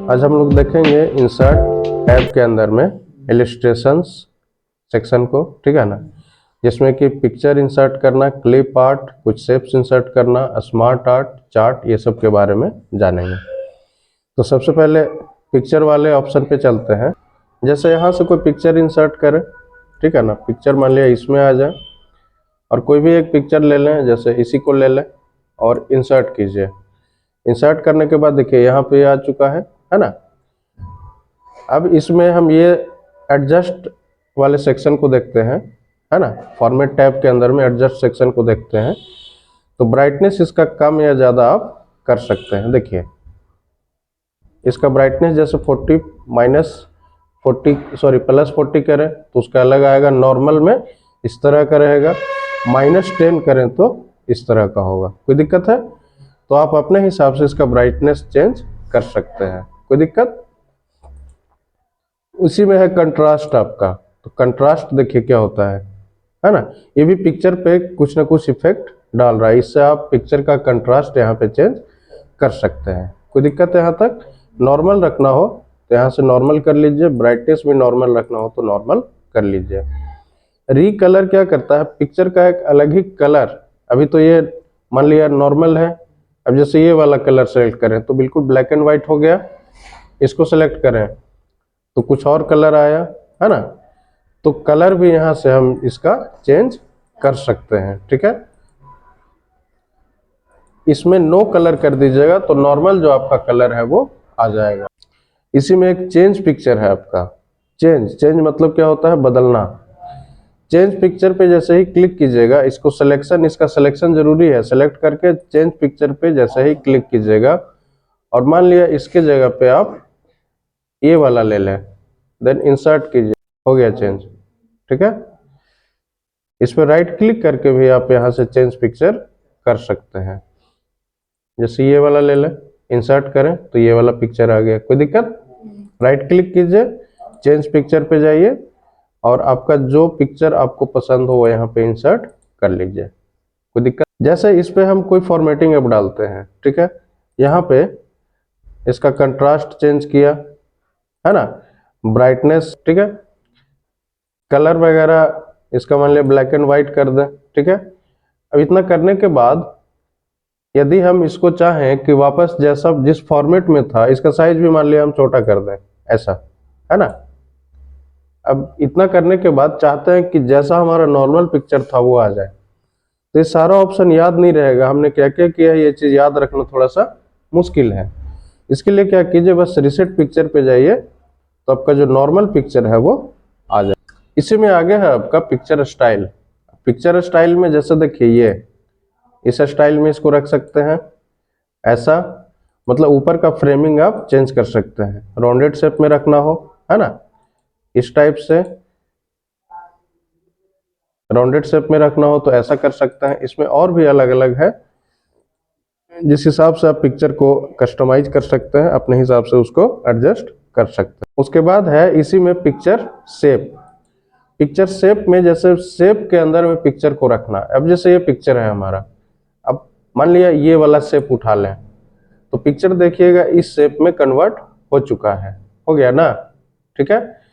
आज हम लोग देखेंगे इंसर्ट टैब के अंदर में इलिस्ट्रेशंस सेक्शन को, ठीक है ना, जिसमें कि पिक्चर इंसर्ट करना, क्लिप आर्ट, कुछ शेप्स इंसर्ट करना, स्मार्ट आर्ट, चार्ट, ये सब के बारे में जानेंगे। तो सबसे पहले पिक्चर वाले ऑप्शन पे चलते हैं। जैसे यहाँ से कोई पिक्चर इंसर्ट करें, ठीक है ना, पिक्चर मान लिया इसमें आ जाए और कोई भी एक पिक्चर ले लें, जैसे इसी को ले लें और इंसर्ट कीजिए। इंसर्ट करने के बाद देखिए यहाँ पे आ चुका है ना। अब इसमें हम ये एडजस्ट वाले सेक्शन को देखते हैं, है ना, फॉर्मेट टैब के अंदर में एडजस्ट सेक्शन को देखते हैं। तो ब्राइटनेस इसका कम या ज़्यादा आप कर सकते हैं। देखिए इसका ब्राइटनेस जैसे 40 प्लस 40 करें तो उसका अलग आएगा, नॉर्मल में इस तरह का रहेगा, -10 करें तो इस तरह का होगा। कोई दिक्कत है? तो आप अपने हिसाब से इसका ब्राइटनेस चेंज कर सकते हैं, कोई दिक्कत। उसी में है कंट्रास्ट आपका, तो कंट्रास्ट देखिए क्या होता है ना, ये भी पिक्चर पे कुछ ना कुछ इफेक्ट डाल रहा है, इससे आप पिक्चर का कंट्रास्ट यहाँ पे चेंज कर सकते हैं। कोई दिक्कत है यहाँ तक? नॉर्मल रखना हो तो यहाँ से नॉर्मल कर लीजिए, ब्राइटनेस भी नॉर्मल रखना हो तो नॉर्मल कर लीजिए। रीकलर क्या करता है, पिक्चर का एक अलग ही कलर, अभी तो ये मान लिया नॉर्मल है, अब जैसे ये वाला कलर सेलेक्ट करें तो बिल्कुल ब्लैक एंड व्हाइट हो गया, इसको सेलेक्ट करें तो कुछ और कलर आया, है ना। तो कलर भी यहाँ से हम इसका चेंज कर सकते हैं, ठीक है। इसमें नो कलर कर दीजिएगा तो नॉर्मल जो आपका कलर है वो आ जाएगा। इसी में एक चेंज पिक्चर है आपका, चेंज मतलब क्या होता है, बदलना। चेंज पिक्चर पे जैसे ही क्लिक कीजिएगा, इसको सिलेक्शन, इसका सिलेक्शन जरूरी है, सेलेक्ट करके चेंज पिक्चर पे जैसे ही क्लिक कीजिएगा और मान लिया इसके जगह पे आप ये वाला ले लें, देन इंसर्ट कीजिए, हो गया चेंज, ठीक है। इस पर राइट क्लिक करके भी आप यहाँ से चेंज पिक्चर कर सकते हैं। जैसे ये वाला ले लें, इंसर्ट करें तो ये वाला पिक्चर आ गया, कोई दिक्कत। राइट क्लिक कीजिए, चेंज पिक्चर पे जाइए और आपका जो पिक्चर आपको पसंद हो वो यहाँ पे इंसर्ट कर लीजिए, कोई दिक्कत। जैसे इस पे हम कोई फॉर्मेटिंग अब डालते हैं, ठीक है, यहाँ पे इसका कंट्रास्ट चेंज किया, है ना, ब्राइटनेस, ठीक है, कलर वगैरह इसका मान लिया ब्लैक एंड व्हाइट कर दें, ठीक है। अब इतना करने के बाद यदि हम इसको चाहें कि वापस जैसा जिस फॉर्मेट में था, इसका साइज भी मान लिया हम छोटा कर दें, ऐसा, है ना। अब इतना करने के बाद चाहते हैं कि जैसा हमारा नॉर्मल पिक्चर था वो आ जाए, तो ये सारा ऑप्शन याद नहीं रहेगा, हमने क्या क्या किया है ये चीज याद रखना थोड़ा सा मुश्किल है। इसके लिए क्या कीजिए, बस रिसेट पिक्चर पे जाइए तो आपका जो नॉर्मल पिक्चर है वो आ जाए। इसी में आगे है आपका पिक्चर स्टाइल। पिक्चर स्टाइल में जैसे देखिए ये इस स्टाइल में इसको रख सकते हैं, ऐसा, मतलब ऊपर का फ्रेमिंग आप चेंज कर सकते हैं, राउंडेड शेप में रखना हो, है ना, इस टाइप से राउंडेड शेप में रखना हो तो ऐसा कर सकते हैं। इसमें और भी अलग अलग है, जिस हिसाब से आप पिक्चर को कस्टमाइज कर सकते हैं, अपने हिसाब से उसको एडजस्ट कर सकते हैं। उसके बाद है इसी में पिक्चर शेप। पिक्चर शेप में जैसे शेप के अंदर में पिक्चर को रखना। अब जैसे ये पिक्चर है हमारा, अब मान लिया ये वाला शेप उठा लें तो पिक्चर देखिएगा इस शेप में कन्वर्ट हो चुका है, हो गया ना, ठीक है।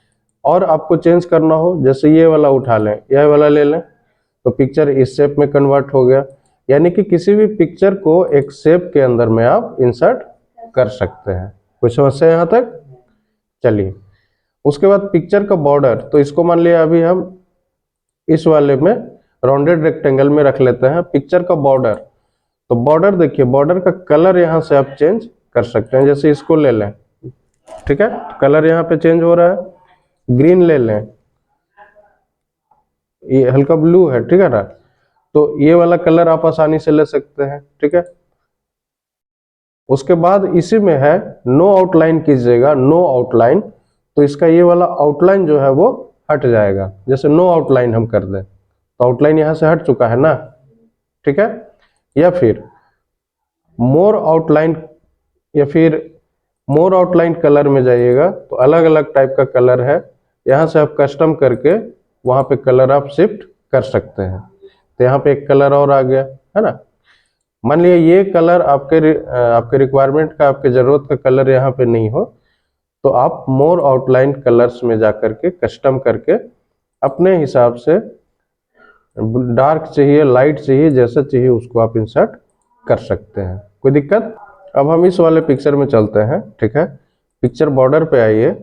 और आपको चेंज करना हो, जैसे ये वाला उठा लें, यह वाला ले लें तो पिक्चर इस शेप में कन्वर्ट हो गया। यानी कि किसी भी पिक्चर को एक शेप के अंदर में आप इंसर्ट कर सकते हैं। कुछ समस्या यहाँ तक? चलिए, उसके बाद पिक्चर का बॉर्डर, तो इसको मान लिया अभी हम इस वाले में राउंडेड रेक्टेंगल में रख लेते हैं। पिक्चर का बॉर्डर, तो बॉर्डर देखिए, बॉर्डर का कलर यहाँ से आप चेंज कर सकते हैं। जैसे इसको ले लें, ठीक है, कलर यहाँ पे चेंज हो रहा है, ग्रीन ले लें, ये हल्का ब्लू है, ठीक है ना, तो ये वाला कलर आप आसानी से ले सकते हैं, ठीक है। उसके बाद इसी में है नो आउटलाइन कीजिएगा, नो आउटलाइन, तो इसका ये वाला आउटलाइन जो है वो हट जाएगा। जैसे नो आउटलाइन हम कर दें तो आउटलाइन यहाँ से हट चुका है ना, ठीक है। या फिर मोर आउटलाइन, या फिर मोर आउटलाइन कलर में जाइएगा तो अलग अलग टाइप का कलर है, यहाँ से आप कस्टम करके वहाँ पे कलर आप शिफ्ट कर सकते हैं। तो यहाँ पे एक कलर और आ गया, है ना। मान लिया ये कलर आपके रिक्वायरमेंट का, आपके जरूरत का कलर यहाँ पे नहीं हो तो आप मोर आउटलाइन कलर्स में जाकर के कस्टम करके अपने हिसाब से डार्क चाहिए, लाइट चाहिए, जैसा चाहिए उसको आप इंसर्ट कर सकते हैं। कोई दिक्कत? अब हम इस वाले पिक्चर में चलते हैं, ठीक है। पिक्चर बॉर्डर पे आइए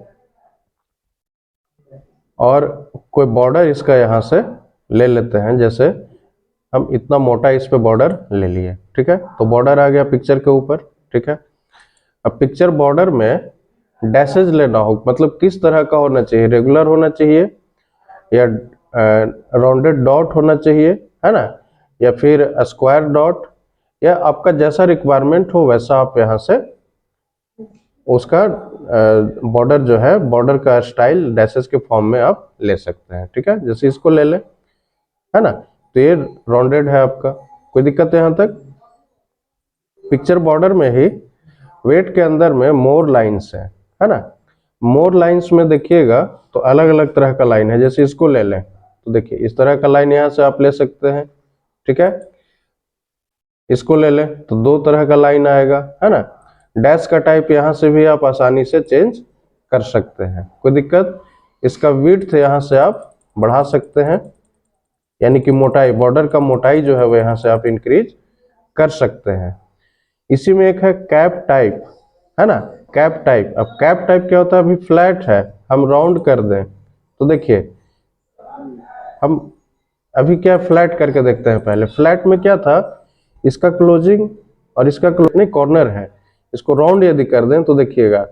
और कोई बॉर्डर इसका यहाँ से ले लेते हैं। जैसे हम इतना मोटा इस पे बॉर्डर ले लिए, ठीक है। तो बॉर्डर आ गया पिक्चर के ऊपर, ठीक है। अब पिक्चर बॉर्डर में डैशेज लेना हो, मतलब किस तरह का होना चाहिए, रेगुलर होना चाहिए या राउंडेड डॉट होना चाहिए, है ना, या फिर स्क्वायर डॉट, या आपका जैसा रिक्वायरमेंट हो वैसा आप यहाँ से उसका बॉर्डर जो है, बॉर्डर का स्टाइल डैशेज के फॉर्म में आप ले सकते हैं, ठीक है। जैसे इसको ले लें, है ना, तो ये राउंडेड है आपका। कोई दिक्कत है यहाँ तक? पिक्चर बॉर्डर में ही वेट के अंदर में मोर लाइन्स है ना। मोर लाइन्स में देखिएगा तो अलग अलग तरह का लाइन है। जैसे इसको ले लें तो देखिए इस तरह का लाइन यहाँ से आप ले सकते हैं, ठीक है। इसको ले लें तो दो तरह का लाइन आएगा, है ना। डैश का टाइप यहाँ से भी आप आसानी से चेंज कर सकते हैं, कोई दिक्कत? इसका विड्थ यहाँ से आप बढ़ा सकते हैं, यानी कि मोटाई, बॉर्डर का मोटाई जो है वो यहाँ से आप इंक्रीज कर सकते हैं। इसी में एक है कैप टाइप, है ना, कैप टाइप। अब कैप टाइप क्या होता है? अभी फ्लैट है, हम राउंड कर दें तो देखिए, हम अभी क्या फ्लैट करके देखते हैं। पहले फ्लैट में क्या था, इसका क्लोजिंग और इसका नहीं, कॉर्नर है, इसको राउंड यदि कर दें तो देखिएगा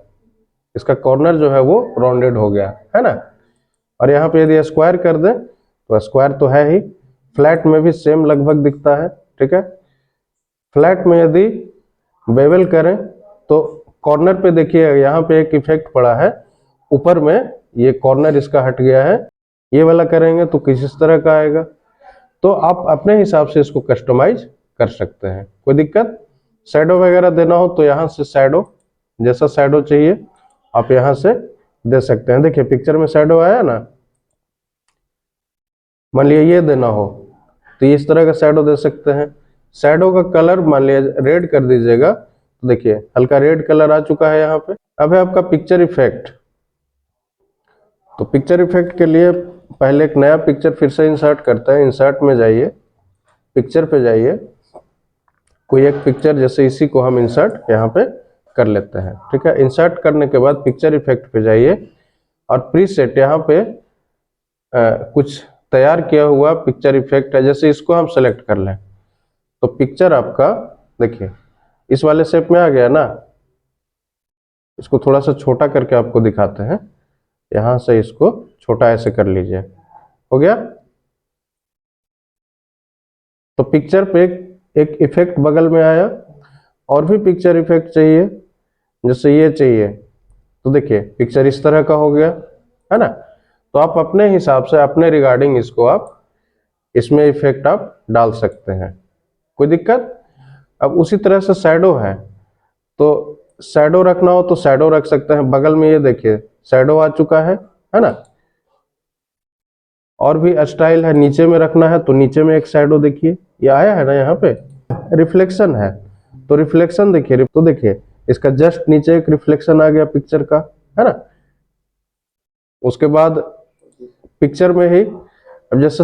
इसका कॉर्नर जो है वो राउंडेड हो गया, है ना। और यहाँ पे यदि स्क्वायर कर दें तो स्क्वायर तो है ही, फ्लैट में भी सेम लगभग दिखता है, ठीक है। फ्लैट में यदि बेवल करें तो कॉर्नर पे देखिए यहाँ पे एक इफेक्ट पड़ा है, ऊपर में ये कॉर्नर इसका हट गया है। ये वाला करेंगे तो किस तरह का आएगा, तो आप अपने हिसाब से इसको कस्टमाइज कर सकते हैं, कोई दिक्कत? शैडो वगैरह देना हो तो यहाँ से शैडो, जैसा शैडो चाहिए आप यहाँ से दे सकते हैं। देखिए पिक्चर में शैडो आया ना, मान लिया ये देना हो तो इस तरह का शैडो दे सकते हैं। शैडो का कलर मान लिया रेड कर दीजिएगा तो देखिए हल्का रेड कलर आ चुका है यहाँ पे। अब है आपका पिक्चर इफेक्ट। तो पिक्चर इफेक्ट के लिए पहले एक नया पिक्चर फिर से इंसर्ट करते हैं। इंसर्ट में जाइए, पिक्चर पे जाइए, कोई एक पिक्चर, जैसे इसी को हम इंसर्ट यहाँ पे कर लेते हैं, ठीक है। इंसर्ट करने के बाद पिक्चर इफेक्ट पे जाइए और प्रीसेट यहाँ पे कुछ तैयार किया हुआ पिक्चर इफेक्ट है, जैसे इसको हम सेलेक्ट कर लें तो पिक्चर आपका देखिए इस वाले शेप में आ गया ना। इसको थोड़ा सा छोटा करके आपको दिखाते हैं, यहाँ से इसको छोटा ऐसे कर लीजिए, हो गया। तो पिक्चर पे एक इफेक्ट बगल में आया। और भी पिक्चर इफेक्ट चाहिए, जैसे ये चाहिए तो देखिए पिक्चर इस तरह का हो गया, है ना। तो आप अपने हिसाब से अपने रिगार्डिंग इसको आप इसमें इफेक्ट आप डाल सकते हैं, कोई दिक्कत? अब उसी तरह से शैडो है, तो शैडो रखना हो तो शैडो रख सकते हैं। बगल में ये देखिए शैडो आ चुका है ना। और भी स्टाइल है, नीचे में रखना है तो नीचे में एक शैडो देखिए ये आया है ना, यहाँ पे रिफ्लेक्शन है तो रिफ्लेक्शन देखिए, तो देखिए इसका जस्ट नीचे एक रिफ्लेक्शन आ गया पिक्चर का, है ना। उसके बाद पिक्चर में ही अब जैसे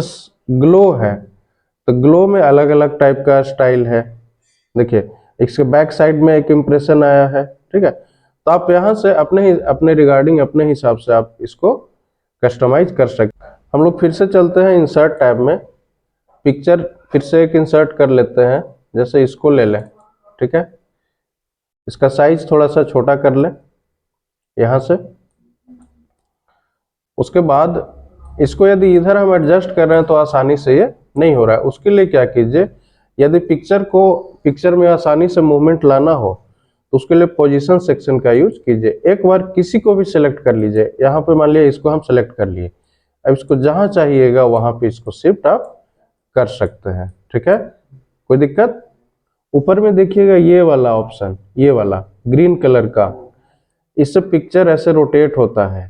ग्लो है तो ग्लो में अलग अलग टाइप का स्टाइल है, देखिए इसके बैक साइड में एक इम्प्रेशन आया है, ठीक है। तो आप यहाँ से अपने रिगार्डिंग अपने हिसाब से आप इसको कस्टमाइज कर सकते हैं। हम लोग फिर से चलते हैं इंसर्ट टैब में, पिक्चर फिर से एक इंसर्ट कर लेते हैं, जैसे इसको ले लें, ठीक है। इसका साइज थोड़ा सा छोटा कर लें यहाँ से। उसके बाद इसको यदि इधर हम एडजस्ट कर रहे हैं तो आसानी से ये नहीं हो रहा है, उसके लिए क्या कीजिए, यदि पिक्चर में आसानी से मूवमेंट लाना हो तो उसके लिए पोजीशन सेक्शन का यूज कीजिए। एक बार किसी को भी सिलेक्ट कर लीजिए, यहाँ पे मान लिया इसको हम सेलेक्ट कर लिए, अब इसको जहां चाहिएगा वहां पे इसको शिफ्ट आप कर सकते हैं, ठीक है, कोई दिक्कत? ऊपर में देखिएगा ये वाला ऑप्शन, ये वाला ग्रीन कलर का, इससे पिक्चर ऐसे रोटेट होता है,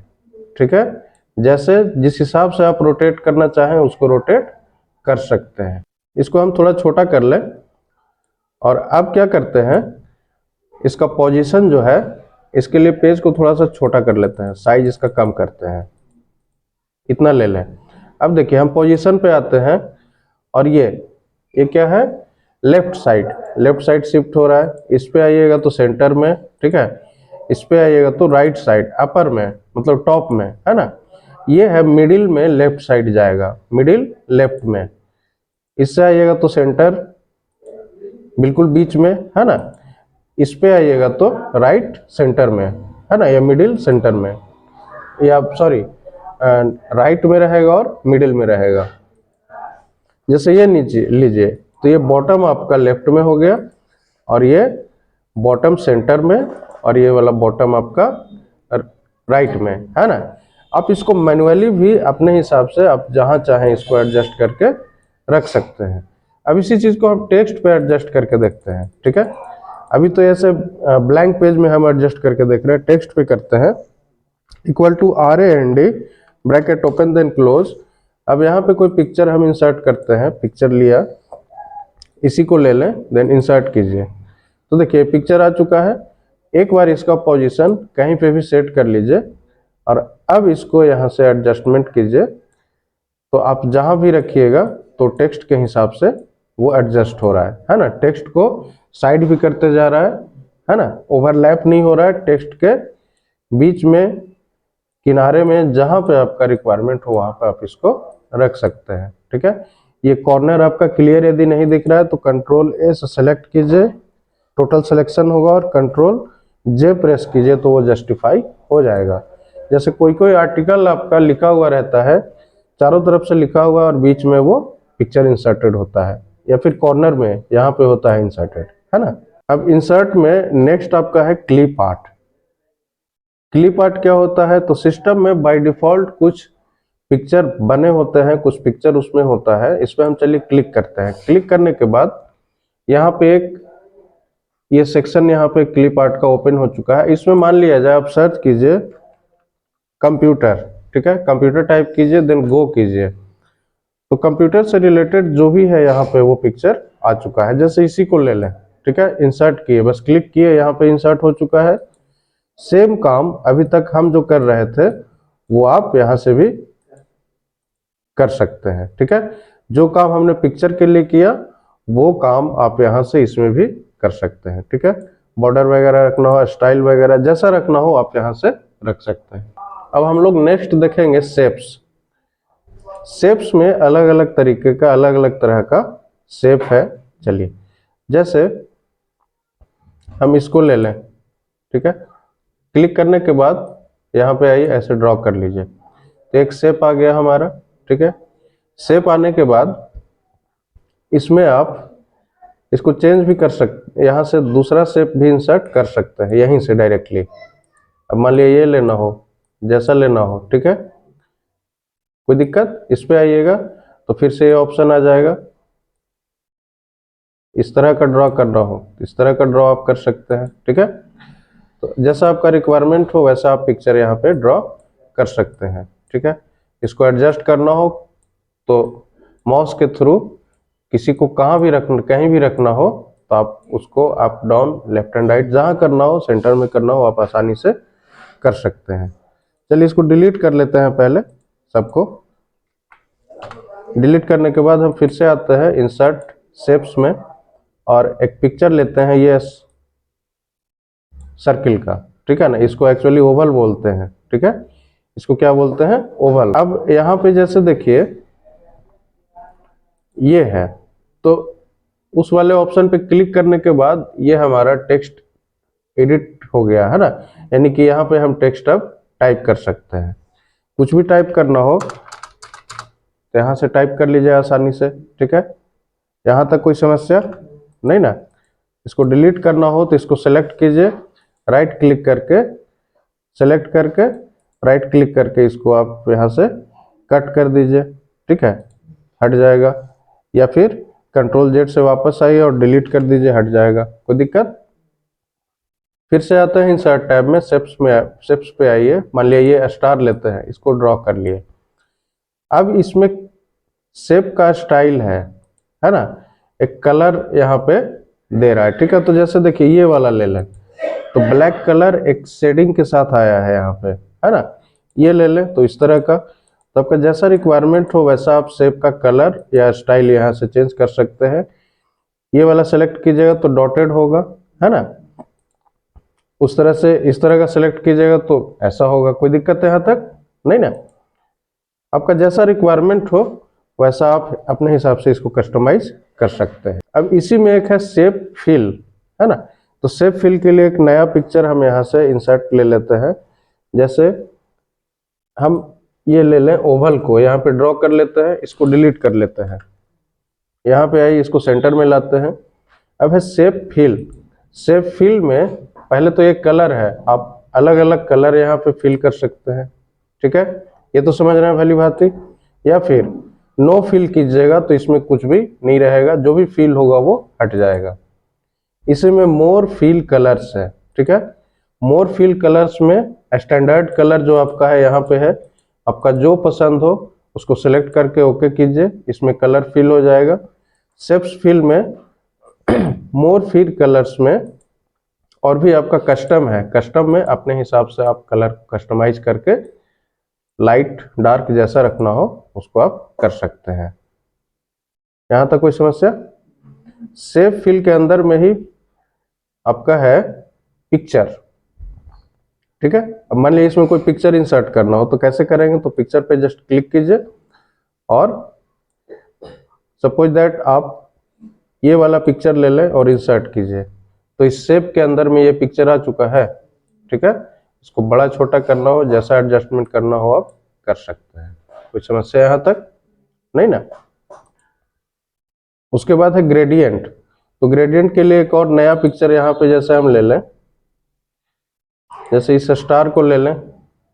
ठीक है। जैसे जिस हिसाब से आप रोटेट करना चाहें उसको रोटेट कर सकते हैं। इसको हम थोड़ा छोटा कर लें और अब क्या करते हैं, इसका पोजीशन जो है इसके लिए पेज को थोड़ा सा छोटा कर लेते हैं, साइज इसका कम करते हैं, इतना ले लें। अब देखिए हम पोजीशन पे आते हैं और ये क्या है, लेफ्ट साइड शिफ्ट हो रहा है। इस पे आइएगा तो सेंटर में, ठीक है, इस पे आइएगा तो राइट साइड अपर में, मतलब टॉप में, है ना। ये है मिडिल में, लेफ्ट साइड जाएगा, मिडिल लेफ्ट में। इससे आइएगा तो सेंटर बिल्कुल बीच में, है ना। इस पे आइएगा तो राइट सेंटर में, है ना, या मिडिल सेंटर में, या सॉरी राइट में रहेगा और मिडिल में रहेगा। जैसे ये नीचे लीजिए तो ये बॉटम आपका लेफ्ट में हो गया और ये बॉटम सेंटर में और ये वाला बॉटम आपका राइट में, है ना। आप इसको मैन्युअली भी अपने हिसाब से आप जहां चाहें इसको एडजस्ट करके रख सकते हैं। अब इसी चीज को हम टेक्स्ट पे एडजस्ट करके देखते हैं, ठीक है। अभी तो ऐसे ब्लैंक पेज में हम एडजस्ट करके देख रहे हैं, टेक्स्ट पे करते हैं। Equal to RAND bracket open then close. अब यहाँ पे कोई पिक्चर हम इंसर्ट करते हैं, पिक्चर लिया, इसी को ले लें, देन इंसर्ट कीजिए। तो देखिए पिक्चर आ चुका है। एक बार इसका पोजीशन कहीं पे भी सेट कर लीजिए और अब इसको यहाँ से एडजस्टमेंट कीजिए। तो आप जहाँ भी रखिएगा तो टेक्स्ट के हिसाब से वो एडजस्ट हो रहा है ना। टेक्स्ट को साइड भी करते जा रहा है ना, ओवरलैप नहीं हो रहा है। टेक्स्ट के बीच में, किनारे में, जहां पे आपका रिक्वायरमेंट हो वहां पे आप इसको रख सकते हैं, ठीक है। ये कॉर्नर आपका क्लियर यदि नहीं दिख रहा है तो Ctrl A से सेलेक्ट कीजिए, टोटल सिलेक्शन होगा, और Ctrl J प्रेस कीजिए तो वो जस्टिफाई हो जाएगा। जैसे कोई आर्टिकल आपका लिखा हुआ रहता है, चारों तरफ से लिखा हुआ और बीच में वो पिक्चर इंसर्टेड होता है, या फिर कॉर्नर में यहाँ पे होता है इंसर्टेड, है ना। अब इंसर्ट में नेक्स्ट आपका है क्लिप आर्ट। क्लिप आर्ट क्या होता है, तो सिस्टम में बाय डिफॉल्ट कुछ पिक्चर बने होते हैं, कुछ पिक्चर उसमें होता है। इस पर हम चलिए क्लिक करते हैं। क्लिक करने के बाद यहाँ पे एक ये सेक्शन यहाँ पे क्लिप आर्ट का ओपन हो चुका है। इसमें मान लिया जाए आप सर्च कीजिए कंप्यूटर, ठीक है, कंप्यूटर टाइप कीजिए, देन गो कीजिए। तो कंप्यूटर से रिलेटेड जो भी है यहाँ पे वो पिक्चर आ चुका है। जैसे इसी को ले लें, ठीक है, इंसर्ट किए, बस क्लिक किए, यहाँ पे इंसर्ट हो चुका है। सेम काम अभी तक हम जो कर रहे थे वो आप यहाँ से भी कर सकते हैं, ठीक है। जो काम हमने पिक्चर के लिए किया वो काम आप यहाँ से इसमें भी कर सकते हैं, ठीक है। बॉर्डर वगैरह रखना हो, स्टाइल वगैरह जैसा रखना हो आप यहाँ से रख सकते हैं। अब हम लोग नेक्स्ट देखेंगे शेप्स। शेप्स में अलग अलग तरीके का, अलग अलग तरह का शेप है। चलिए, जैसे हम इसको ले लें, ठीक है। क्लिक करने के बाद यहाँ पे आइए, ऐसे ड्रॉ कर लीजिए, तो एक शेप आ गया हमारा, ठीक है। शेप आने के बाद इसमें आप इसको चेंज भी कर सकते, यहाँ से दूसरा शेप भी इंसर्ट कर सकते हैं यहीं से डायरेक्टली। अब मान लिया ये लेना हो, जैसा लेना हो, ठीक है, कोई दिक्कत। इस पे आइएगा तो फिर से ये ऑप्शन आ जाएगा, इस तरह का ड्रॉ करना हो इस तरह का ड्रॉ आप कर सकते हैं, ठीक है। तो जैसा आपका रिक्वायरमेंट हो वैसा आप पिक्चर यहाँ पे ड्रॉ कर सकते हैं, ठीक है। इसको एडजस्ट करना हो तो माउस के थ्रू किसी को कहीं भी रखना हो तो आप उसको up down left and right जहां करना हो, सेंटर में करना हो, आप आसानी से कर सकते हैं। चलिए इसको डिलीट कर लेते हैं। पहले सबको डिलीट करने के बाद हम फिर से आते हैं इंसर्ट शेप्स में और एक पिक्चर लेते हैं, ये सर्किल का, ठीक है ना। इसको एक्चुअली ओवल बोलते हैं, ठीक है, इसको क्या बोलते हैं, ओवल। अब यहाँ पे जैसे देखिए ये है, तो उस वाले ऑप्शन पे क्लिक करने के बाद ये हमारा टेक्स्ट एडिट हो गया, है ना। यानी कि यहाँ पे हम टेक्स्ट अब टाइप कर सकते हैं। कुछ भी टाइप करना हो तो यहाँ से टाइप कर लीजिए आसानी से, ठीक है। यहाँ तक कोई समस्या नहीं ना। इसको डिलीट करना हो तो इसको सेलेक्ट कीजिए, राइट क्लिक करके, सेलेक्ट करके राइट क्लिक करके इसको आप यहाँ से कट कर दीजिए, ठीक है, हट जाएगा। या फिर Ctrl Z से वापस आइए और डिलीट कर दीजिए, हट जाएगा, कोई दिक्कत। फिर से आते हैं इंसर्ट टैब में, शेप्स पे आइए। मान लिया ये स्टार लेते हैं, इसको ड्रॉ कर लिए। अब इसमें शेप का स्टाइल है ना, एक कलर यहाँ पे दे रहा है, ठीक है। तो जैसे देखिए ये वाला ले लें, तो ब्लैक कलर एक शेडिंग के साथ आया है यहाँ पे, है ना। ये ले लें तो इस तरह का, तो आपका जैसा रिक्वायरमेंट हो वैसा आप शेप का कलर या स्टाइल यहाँ से चेंज कर सकते हैं। ये वाला सेलेक्ट कीजिएगा तो डॉटेड होगा, है ना। उस तरह से इस तरह का सेलेक्ट कीजिएगा तो ऐसा होगा। कोई दिक्कत है यहाँ तक? नहीं ना। आपका जैसा रिक्वायरमेंट हो वैसा आप अपने हिसाब से इसको कस्टमाइज कर सकते हैं। अब इसी में एक है शेप फिल, है ना। तो शेप फिल के लिए एक नया पिक्चर हम यहाँ से इंसर्ट ले लेते हैं। जैसे हम ये ले लें ओवल को, यहाँ पे ड्रॉ कर लेते हैं, इसको डिलीट कर लेते हैं। यहाँ पे आइए, इसको सेंटर में लाते हैं। अब है शेप फिल। शेप फिल में पहले तो एक कलर है, आप अलग अलग कलर यहाँ पे फिल कर सकते हैं, ठीक है। ये तो समझ रहे हैं भली भांति। या फिर नो फिल कीजिएगा तो इसमें कुछ भी नहीं रहेगा, जो भी फिल होगा वो हट जाएगा। इसी में मोर फिल कलर्स है, ठीक है। मोर फिल कलर्स में स्टैंडर्ड कलर जो आपका है यहाँ पे है, आपका जो पसंद हो उसको सिलेक्ट करके ओके कीजिए, इसमें कलर फिल हो जाएगा। शेप्स फिल में मोर फिल कलर्स में और भी आपका कस्टम है, कस्टम में अपने हिसाब से आप कलर कस्टमाइज करके लाइट डार्क जैसा रखना हो उसको आप कर सकते हैं। यहाँ तक कोई समस्या? शेप फिल के अंदर में ही आपका है पिक्चर, ठीक है। अब मान लीजिए इसमें कोई पिक्चर इंसर्ट करना हो तो कैसे करेंगे? तो पिक्चर पे जस्ट क्लिक कीजिए और सपोज दैट आप ये वाला पिक्चर ले लें और इंसर्ट कीजिए। तो इस शेप के अंदर में ये पिक्चर आ चुका है, ठीक है। इसको बड़ा छोटा करना हो, जैसा एडजस्टमेंट करना हो आप कर सकते हैं। कोई समस्या यहाँ तक? नहीं ना। उसके बाद है ग्रेडियंट। तो ग्रेडियंट के लिए एक और नया पिक्चर यहाँ पे जैसे हम ले लें, जैसे इस स्टार को ले लें,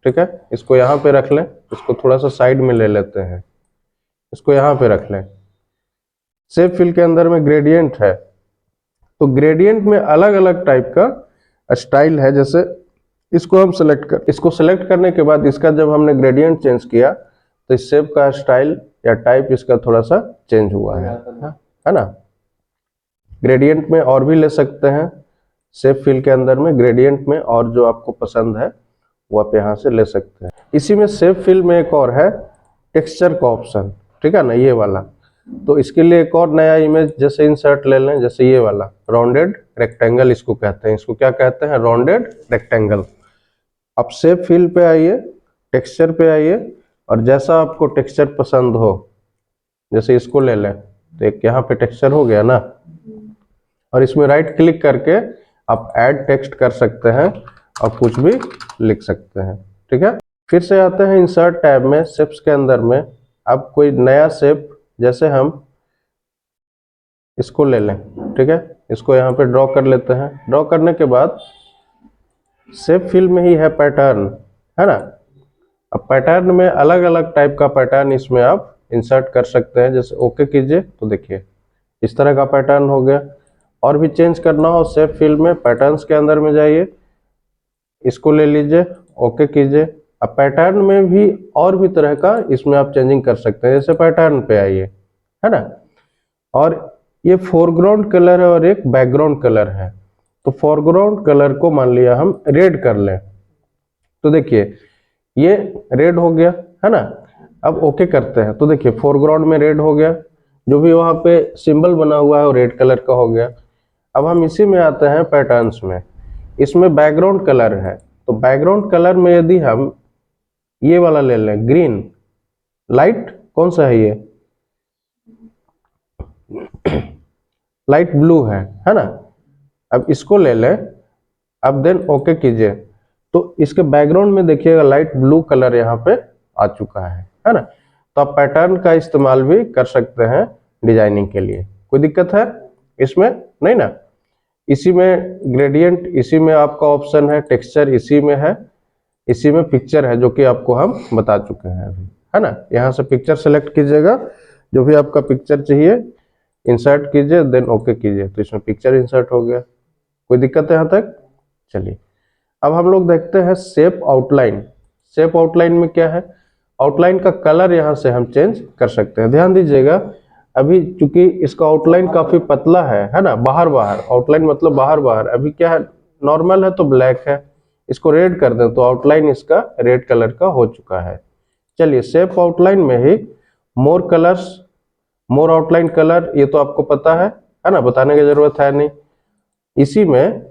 ठीक है। इसको यहाँ पे रख लें, इसको थोड़ा सा साइड में ले लेते हैं, इसको यहाँ पे रख लें। शेप फिल के अंदर में ग्रेडियंट है, तो ग्रेडियंट में अलग अलग टाइप का स्टाइल है। जैसे इसको हम इसको सेलेक्ट करने के बाद इसका जब हमने ग्रेडियंट चेंज किया तो इस शेप का स्टाइल या टाइप इसका थोड़ा सा चेंज हुआ है ना। ग्रेडियंट में और भी ले सकते हैं, शेप फिल के अंदर में ग्रेडियंट में और जो आपको पसंद है वो आप यहाँ से ले सकते हैं। इसी में शेप फिल में एक और है टेक्सचर का ऑप्शन, ठीक है ना, ये वाला। तो इसके लिए एक और नया इमेज जैसे इंसर्ट ले लें, जैसे ये वाला राउंडेड रेक्टेंगल इसको कहते हैं। इसको क्या कहते हैं? Rounded rectangle. आप शेप फिल पे आइए, टेक्सचर पे आइए और जैसा आपको टेक्सचर पसंद हो, जैसे इसको ले लें तो एक यहाँ पे टेक्सचर हो गया ना, और इसमें राइट क्लिक करके आप ऐड टेक्स्ट कर सकते हैं और कुछ भी लिख सकते हैं, ठीक है। फिर से आते हैं इंसर्ट टैब में, शेप्स के अंदर में अब कोई नया शेप, जैसे हम इसको ले लें, ठीक है। इसको यहाँ पे ड्रॉ कर लेते हैं। ड्रॉ करने के बाद शेप फिल में ही है पैटर्न, है ना। अब पैटर्न में अलग अलग टाइप का पैटर्न इसमें आप इंसर्ट कर सकते हैं। जैसे ओके कीजिए तो देखिए इस तरह का पैटर्न हो गया। और भी चेंज करना हो शेप फिल में, पैटर्न्स के अंदर में जाइए, इसको ले लीजिए, ओके कीजिए। अब पैटर्न में भी और भी तरह का इसमें आप चेंजिंग कर सकते हैं। जैसे पैटर्न पे आइए, है ना, और ये फोरग्राउंड कलर है और एक बैकग्राउंड कलर है। तो फोरग्राउंड कलर को मान लिया हम रेड कर लें, तो देखिए ये रेड हो गया, है ना। अब ओके करते हैं तो देखिए फोरग्राउंड में रेड हो गया, जो भी वहां पे सिंबल बना हुआ है वो रेड कलर का हो गया। अब हम इसी में आते हैं पैटर्न्स में, इसमें बैकग्राउंड कलर है। तो बैकग्राउंड कलर में यदि हम ये वाला ले लें ग्रीन, लाइट कौन सा है ये? लाइट ब्लू है ना। अब इसको ले लें, अब देन ओके कीजिए तो इसके बैकग्राउंड में देखिएगा लाइट ब्लू कलर यहाँ पे आ चुका है ना। तो आप पैटर्न का इस्तेमाल भी कर सकते हैं डिजाइनिंग के लिए। कोई दिक्कत है इसमें? नहीं ना। इसी में ग्रेडियंट, इसी में आपका ऑप्शन है टेक्सचर, इसी में है, इसी में पिक्चर है जो कि आपको हम बता चुके हैं अभी, है ना। यहाँ से पिक्चर सेलेक्ट कीजिएगा, जो भी आपका पिक्चर चाहिए इंसर्ट कीजिए, देन ओके कीजिए तो इसमें पिक्चर इंसर्ट हो गया। कोई दिक्कत है यहाँ तक? चलिए अब हम लोग देखते हैं शेप आउटलाइन। शेप आउटलाइन में क्या है? आउटलाइन का कलर यहाँ से हम चेंज कर सकते हैं। ध्यान दीजिएगा, अभी चूंकि इसका आउटलाइन काफी पतला है ना, बाहर बाहर आउटलाइन मतलब बाहर बाहर। अभी क्या है, नॉर्मल है तो ब्लैक है, इसको रेड कर दें तो आउटलाइन इसका रेड कलर का हो चुका है। चलिए शेप आउटलाइन में ही मोर कलर्स, मोर आउटलाइन कलर, ये तो आपको पता है ना, बताने की जरूरत है नहीं। इसी में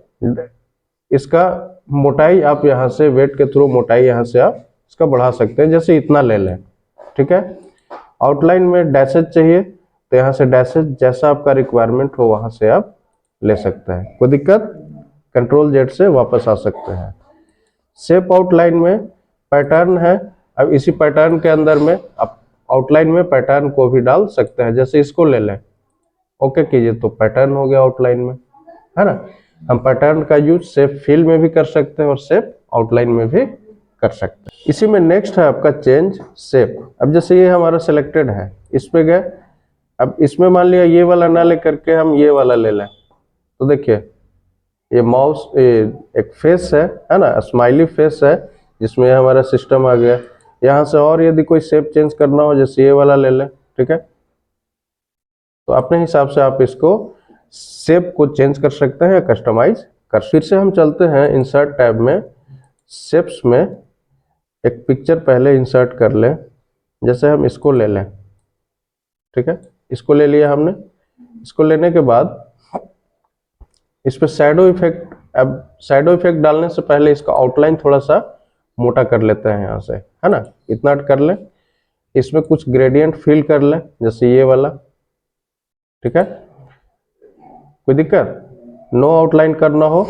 इसका मोटाई आप यहाँ से वेट के थ्रू मोटाई यहाँ से आप इसका बढ़ा सकते हैं, जैसे इतना ले लें, ठीक है। आउटलाइन में डैशेज चाहिए तो यहाँ से डैशेज जैसा आपका रिक्वायरमेंट हो वहां से आप ले सकते हैं, कोई दिक्कत, कंट्रोल जेड से वापस आ सकते हैं। शेप आउटलाइन में पैटर्न है, अब इसी पैटर्न के अंदर में आप आउटलाइन में पैटर्न को भी डाल सकते हैं, जैसे इसको ले लें, ओके कीजिए तो पैटर्न हो गया आउटलाइन में, है ना। हम पैटर्न का यूज शेप फिल में भी कर सकते हैं और शेप आउटलाइन में भी कर सकते हैं। इसी में नेक्स्ट है आपका चेंज शेप। अब जैसे ये हमारा सिलेक्टेड है, इस पे गए, अब इसमें मान लिया ये वाला ना ले करके हम ये वाला ले लें, तो देखिए ये माउस एक फेस है ना, स्माइली फेस है जिसमें हमारा सिस्टम आ गया। यहाँ से और यदि कोई शेप चेंज करना हो, जैसे ये वाला ले लें, ठीक है, तो अपने हिसाब से आप इसको शेप को चेंज कर सकते हैं या कस्टमाइज कर। फिर से हम चलते हैं इंसर्ट टैब में, शेप्स में एक पिक्चर पहले इंसर्ट कर लें, जैसे हम इसको ले लें, ठीक है, इसको ले लिया हमने। इसको लेने के बाद इस पे शैडो इफेक्ट, अब शैडो इफेक्ट डालने से पहले इसका आउटलाइन थोड़ा सा मोटा कर लेते हैं यहाँ से, है ना, इतना कर लें। इसमें कुछ ग्रेडियंट फिल कर लें, जैसे ये वाला, ठीक है, कोई दिक्कत। नो आउटलाइन करना हो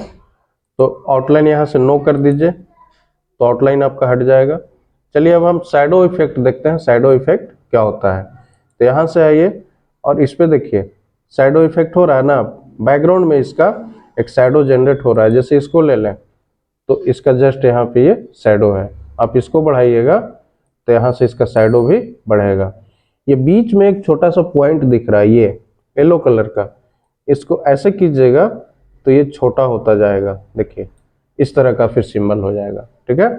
तो आउटलाइन यहाँ से नो कर दीजिए, तो आउटलाइन आपका हट जाएगा। चलिए अब हम शैडो इफेक्ट देखते हैं, शैडो इफेक्ट क्या होता है। तो यहाँ से आइए और इस पे देखिए शैडो इफेक्ट हो रहा है ना, बैकग्राउंड में इसका एक शैडो जनरेट हो रहा है। जैसे इसको ले लें तो इसका जस्ट यहाँ पे ये शैडो है, आप इसको बढ़ाइएगा तो यहाँ से इसका शैडो भी बढ़ेगा। ये बीच में एक छोटा सा पॉइंट दिख रहा है, ये येलो कलर का, इसको ऐसे कीजिएगा तो ये छोटा होता जाएगा, देखिए इस तरह का फिर सिंबल हो जाएगा, ठीक है।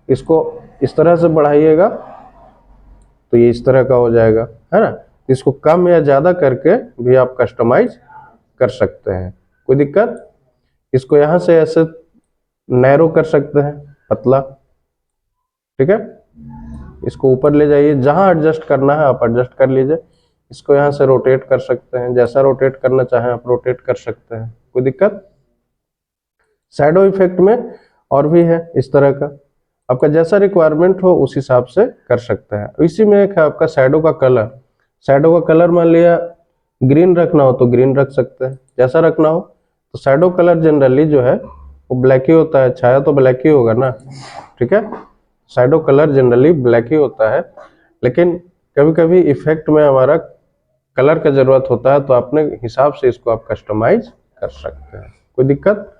इसको इस तरह से बढ़ाइएगा तो ये इस तरह का हो जाएगा, है ना। इसको कम या ज्यादा करके भी आप कस्टमाइज कर सकते हैं, कोई दिक्कत। इसको यहाँ से ऐसे नैरो कर सकते हैं, पतला, ठीक है। इसको ऊपर ले जाइए, जहां एडजस्ट करना है आप एडजस्ट कर लीजिए। इसको यहाँ से रोटेट कर सकते हैं, जैसा रोटेट करना चाहें आप रोटेट कर सकते हैं, कोई दिक्कत। शैडो इफेक्ट में और भी है इस तरह का, आपका जैसा रिक्वायरमेंट हो उस हिसाब से कर सकते हैं। इसी में एक है आपका शैडो का कलर। शैडो का कलर मान लिया ग्रीन रखना हो तो ग्रीन रख सकते हैं, जैसा रखना हो। तो शैडो कलर जनरली जो है वो ब्लैक ही होता है, छाया तो ब्लैक ही होगा ना, ठीक है। शैडो कलर जनरली ब्लैक ही होता है, लेकिन कभी कभी इफेक्ट में हमारा कलर का जरूरत होता है तो अपने हिसाब से इसको आप कस्टमाइज कर सकते हैं, कोई दिक्कत।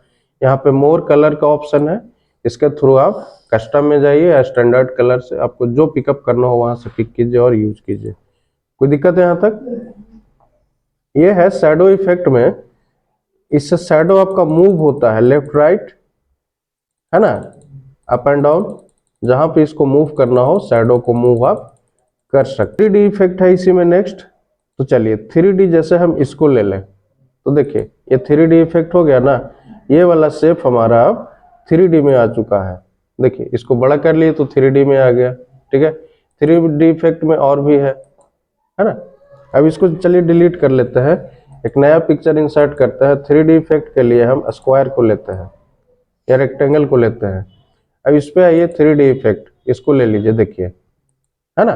यहाँ पे मोर कलर का ऑप्शन है, इसके थ्रू आप कस्टम में जाइए या स्टैंडर्ड कलर से आपको जो पिकअप करना हो वहां से पिक कीजिए और यूज कीजिए, कोई दिक्कत है यहाँ तक। ये है शैडो इफेक्ट में, इससे शैडो आपका मूव होता है लेफ्ट राइट, है ना, अप एंड डाउन, जहां पे इसको मूव करना हो शैडो को मूव आप कर सकते। 3D इफेक्ट है इसी में नेक्स्ट। तो चलिए 3D जैसे हम इसको ले लें तो देखिए ये 3D इफेक्ट हो गया ना, ये वाला शेप हमारा अब 3D में आ चुका है। देखिए इसको बड़ा कर लिए तो 3D में आ गया, ठीक है। 3D इफेक्ट में और भी है ना। अब इसको चलिए डिलीट कर लेते हैं, एक नया पिक्चर इंसर्ट करते हैं। 3D इफेक्ट के लिए हम स्क्वायर को लेते हैं या रेक्टेंगल को लेते हैं। अब इस पे आइए 3D इफेक्ट, इसको ले लीजिए, देखिए, है ना,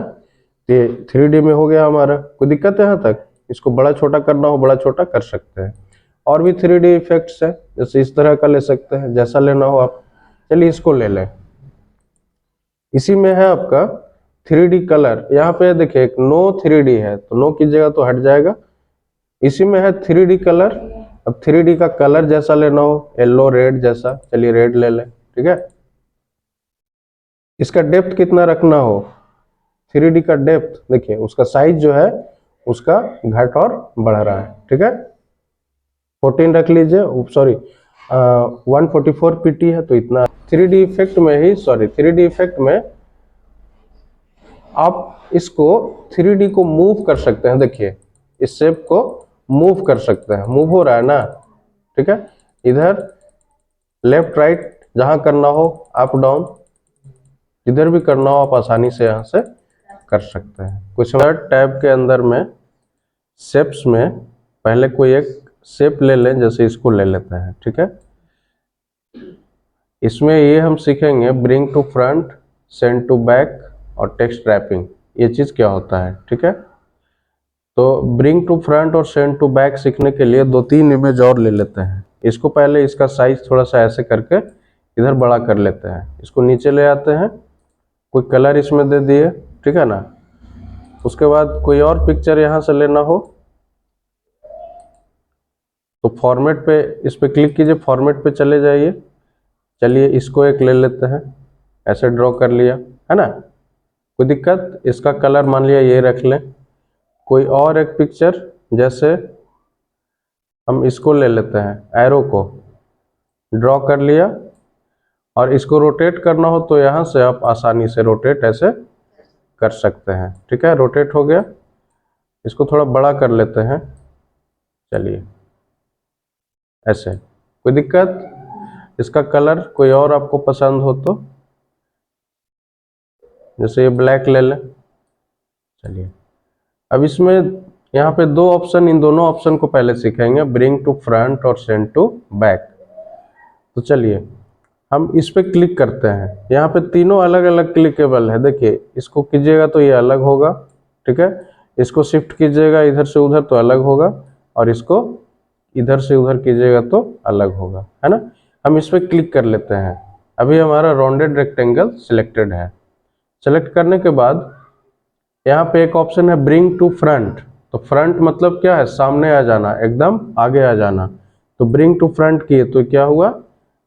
ये 3D में हो गया हमारा, कोई दिक्कत है यहाँ तक। इसको बड़ा छोटा करना हो बड़ा छोटा कर सकते हैं। और भी 3D इफेक्ट्स है, जैसे इस तरह का ले सकते हैं, जैसा लेना हो आप। चलिए इसको ले लें। इसी में है आपका 3D कलर, यहाँ पे देखिए एक नो 3D है तो नो कीजिएगा तो हट जाएगा। इसी में है 3D कलर। अब 3D का कलर जैसा लेना हो, येलो रेड जैसा, चलिए रेड ले लें, ठीक है। इसका डेप्थ कितना रखना हो, 3D का डेप्थ देखिए, उसका साइज जो है उसका घट और बढ़ रहा है, ठीक है। 14 रख लीजिए, सॉरी 144 pt है तो इतना। 3D इफेक्ट में ही, सॉरी 3D इफेक्ट में आप इसको 3D को मूव कर सकते हैं, देखिए इस शेप को मूव कर सकते हैं, मूव हो रहा है ना, ठीक है। इधर लेफ्ट राइट जहां करना हो, अप डाउन जिधर भी करना हो आप आसानी से यहाँ से कर सकते हैं। कुछ टैब के अंदर में शेप्स में पहले कोई एक शेप ले लें, जैसे इसको ले लेते हैं, ठीक है। इसमें ये हम सीखेंगे bring to front, send to back और टेक्स्ट रैपिंग, ये चीज क्या होता है, ठीक है। तो ब्रिंग टू फ्रंट और सेंड टू बैक सीखने के लिए 2-3 इमेज और ले लेते हैं। इसको पहले इसका साइज थोड़ा सा ऐसे करके इधर बड़ा कर लेते हैं, इसको नीचे ले आते हैं, कोई कलर इसमें दे दिए, ठीक है ना। उसके बाद कोई और पिक्चर यहाँ से लेना हो तो फॉर्मेट पे, इस पे क्लिक कीजिए, फॉर्मेट पे चले जाइए। चलिए इसको एक ले लेते हैं, ऐसे ड्रॉ कर लिया, है ना, कोई दिक्कत। इसका कलर मान लिया ये रख लें। कोई और एक पिक्चर, जैसे हम इसको ले लेते हैं, एरो को ड्रॉ कर लिया, और इसको रोटेट करना हो तो यहाँ से आप आसानी से रोटेट ऐसे कर सकते हैं, ठीक है। रोटेट हो गया, इसको थोड़ा बड़ा कर लेते हैं, चलिए ऐसे, कोई दिक्कत। इसका कलर कोई और आपको पसंद हो तो, जैसे ये ब्लैक ले लें, चलिए। अब इसमें यहाँ पे 2 ऑप्शन, इन दोनों ऑप्शन को पहले सीखेंगे, ब्रिंग टू फ्रंट और सेंड टू बैक। तो चलिए हम इस पे क्लिक करते हैं, यहाँ पे तीनों अलग अलग क्लिकेबल है, देखिए इसको कीजिएगा तो ये अलग होगा, ठीक है। इसको शिफ्ट कीजिएगा इधर से उधर तो अलग होगा, और इसको इधर से उधर कीजिएगा तो अलग होगा, है ना। हम इस पे क्लिक कर लेते हैं। अभी हमारा राउंडेड रेक्टेंगल सिलेक्टेड है। सेलेक्ट करने के बाद यहाँ पे एक ऑप्शन है ब्रिंग टू फ्रंट। तो फ्रंट मतलब क्या है, सामने आ जाना, एकदम आगे आ जाना। तो ब्रिंग टू फ्रंट किए तो क्या हुआ,